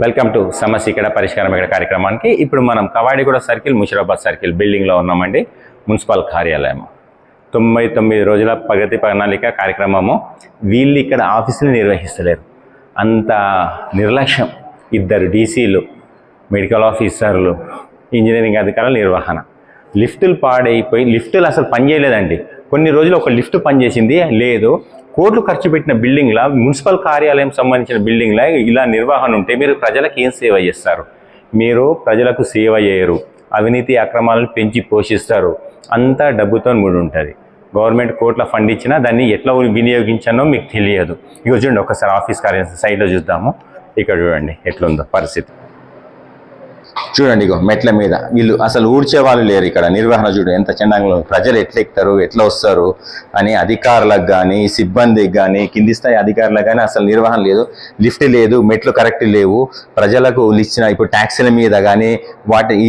Welcome to సమస్య ఇక్కడ పరిష్కారం ఇక్కడ కార్యక్రమానికి. ఇప్పుడు మనం కవాడిగూడ సర్కిల్, ముషిరాబాద్ సర్కిల్ బిల్డింగ్లో ఉన్నామండి. మున్సిపల్ కార్యాలయం 99 రోజుల ప్రగతి ప్రణాళిక కార్యక్రమము. వీళ్ళు ఇక్కడ ఆఫీసులు నిర్వహిస్తలేరు, అంత నిర్లక్ష్యం. 2 డీసీలు, మెడికల్ ఆఫీసర్లు, ఇంజనీరింగ్ అధికారుల నిర్వహణ. లిఫ్టులు పాడైపోయి లిఫ్టులు అసలు పనిచేయలేదండి. కొన్ని రోజులు ఒక లిఫ్ట్ పనిచేసింది లేదు. కోట్లు ఖర్చు పెట్టిన బిల్డింగ్లా, మున్సిపల్ కార్యాలయం సంబంధించిన బిల్డింగ్లా ఇలా నిర్వహణ ఉంటే మీరు ప్రజలకు ఏం సేవ చేస్తారు? మీరు ప్రజలకు సేవ చేయరు, అవినీతి అక్రమాలను పెంచి పోషిస్తారు. అంతా డబ్బుతో ముడి ఉంటుంది. గవర్నమెంట్ కోట్ల ఫండ్ ఇచ్చినా దాన్ని ఎట్లా వినియోగించానో మీకు తెలియదు. ఇక చూడండి, ఒకసారి ఆఫీస్ కార్యాలయం సైడ్లో చూద్దాము. ఇక్కడ చూడండి ఎట్లుందో పరిస్థితి. చూడండి, ఇగో మెట్ల మీద వీళ్ళు అసలు ఊడ్చే వాళ్ళు లేరు. ఇక్కడ నిర్వహణ చూడు ఎంత చండాలంగా. ప్రజలు ఎట్లా ఎక్కుతారు, ఎట్లా వస్తారు అని అధికారులకు కానీ, సిబ్బందికి కానీ, కింది స్థాయి అధికారులకు కానీ అసలు నిర్వహణ లేదు. లిఫ్ట్ లేదు, మెట్లు కరెక్ట్ లేవు. ప్రజలకు ఇచ్చిన ఇప్పుడు ట్యాక్సీల మీద కానీ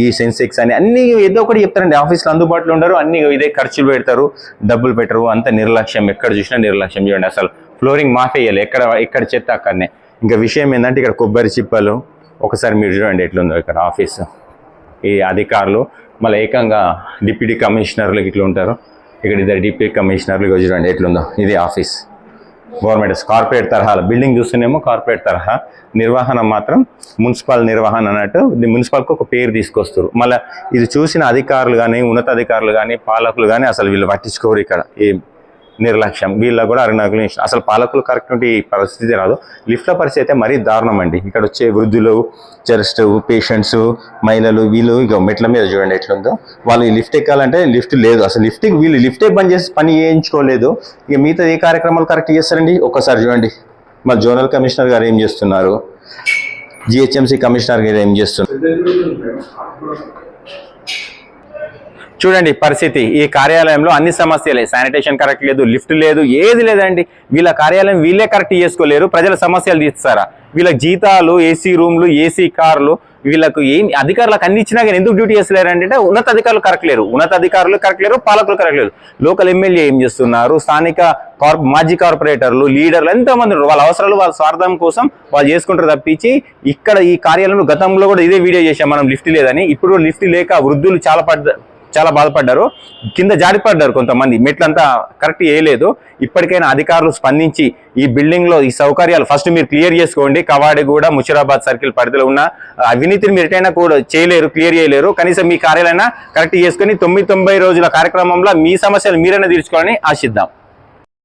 ఈ సెన్సెక్స్ అని అన్ని ఏదో ఒకటి చెప్తారండి. ఆఫీస్లో అందుబాటులో ఉండరు, అన్ని ఇదే ఖర్చులు పెడతారు, డబ్బులు పెట్టరు. అంత నిర్లక్ష్యం, ఎక్కడ చూసినా నిర్లక్ష్యం. చూడండి, అసలు ఫ్లోరింగ్ మాఫేయాలి, ఎక్కడ చెత్త అక్కడనే. ఇంకా విషయం ఏంటంటే ఇక్కడ కొబ్బరి చిప్పలు. ఒకసారి మీరు చూడండి ఎట్లుందో ఇక్కడ ఆఫీసు. ఈ అధికారులు మళ్ళీ ఏకంగా డిప్యూటీ కమిషనర్లు ఇట్లా ఉంటారు. ఇక్కడ 2 డిప్యూటీ కమిషనర్లు చూడండి ఎట్లుందో. ఇది ఆఫీస్. గవర్నమెంట్ కార్పొరేట్ తరహా బిల్డింగ్ చూస్తేనేమో కార్పొరేట్ తరహా, నిర్వహణ మాత్రం మున్సిపల్ నిర్వహణ అన్నట్టు మున్సిపల్కి ఒక పేరు తీసుకొస్తారు. మళ్ళీ ఇది చూసిన అధికారులు కానీ, ఉన్నతాధికారులు కానీ, పాలకులు కానీ అసలు వీళ్ళు పట్టించుకోరు. ఇక్కడ ఈ నిర్లక్ష్యం. వీళ్ళకు కూడా అరుణాకులు అసలు పాలకులు కరెక్ట్ ఉంటే ఈ పరిస్థితి రాదు. లిఫ్ట్ల పరిస్థితి అయితే మరీ దారుణం అండి. ఇక్కడ వచ్చే వృద్ధులు, జస్ట్ పేషెంట్స్, మహిళలు వీళ్ళు ఇక మెట్ల మీద చూడండి ఎట్లుందో. వాళ్ళు ఈ లిఫ్ట్ ఎక్కాలంటే లిఫ్ట్ లేదు. అసలు వీళ్ళు లిఫ్టే పని చేయించుకోలేదు. ఇక మిగతా ఏ కార్యక్రమాలు కరెక్ట్ చేస్తారండి? ఒక్కసారి చూడండి. మా జోనల్ కమిషనర్ గారు ఏం చేస్తున్నారు, జిహెచ్ఎంసీ కమిషనర్ గారు ఏం చేస్తున్నారు చూడండి పరిస్థితి. ఈ కార్యాలయంలో అన్ని సమస్యలే. శానిటేషన్ కరెక్ట్ లేదు, లిఫ్ట్ లేదు, ఏది లేదండి. వీళ్ళ కార్యాలయం వీళ్ళే కరెక్ట్ చేసుకోలేరు, ప్రజల సమస్యలు తీస్తారా? వీళ్ళ జీతాలు, ఏసీ రూమ్లు, ఏసీ కార్లు, వీళ్ళకు ఏం అధికారులకు అన్ని ఇచ్చినా కానీ ఎందుకు డ్యూటీ చేస్తలేరంటే ఉన్నత అధికారులు కరెక్ట్ లేరు, ఉన్నతాధికారులు కరెక్ట్ లేరు, పాలకులు కరెక్ట్ లేరు. లోకల్ ఎమ్మెల్యే ఏం చేస్తున్నారు, స్థానిక మాజీ కార్పొరేటర్లు, లీడర్లు ఎంతోమంది వాళ్ళ అవసరాలు, వాళ్ళ స్వార్థం కోసం వాళ్ళు చేసుకుంటారు తప్పించి ఇక్కడ ఈ కార్యాలయంలో గతంలో కూడా ఇదే వీడియో చేసాం మనం, లిఫ్ట్ లేదని. ఇప్పుడు లిఫ్ట్ లేక వృద్ధులు చాలా బాధపడ్డారు, కింద జారిపడ్డారు కొంతమంది. మెట్లంతా కరెక్ట్ చేయలేదు. ఇప్పటికైనా అధికారులు స్పందించి ఈ బిల్డింగ్లో ఈ సౌకర్యాలు ఫస్ట్ మీరు క్లియర్ చేసుకోండి. కవాడిగూడ, ముషిరాబాద్ సర్కిల్ పరిధిలో ఉన్న అవినీతిని మీరు ఎటైనా కూడా క్లియర్ చేయలేరు. కనీసం మీ కార్యాలైనా కరెక్ట్ చేసుకుని 90 రోజుల కార్యక్రమంలో మీ సమస్యలు మీరైనా తీర్చుకోవాలని ఆశిద్దాం.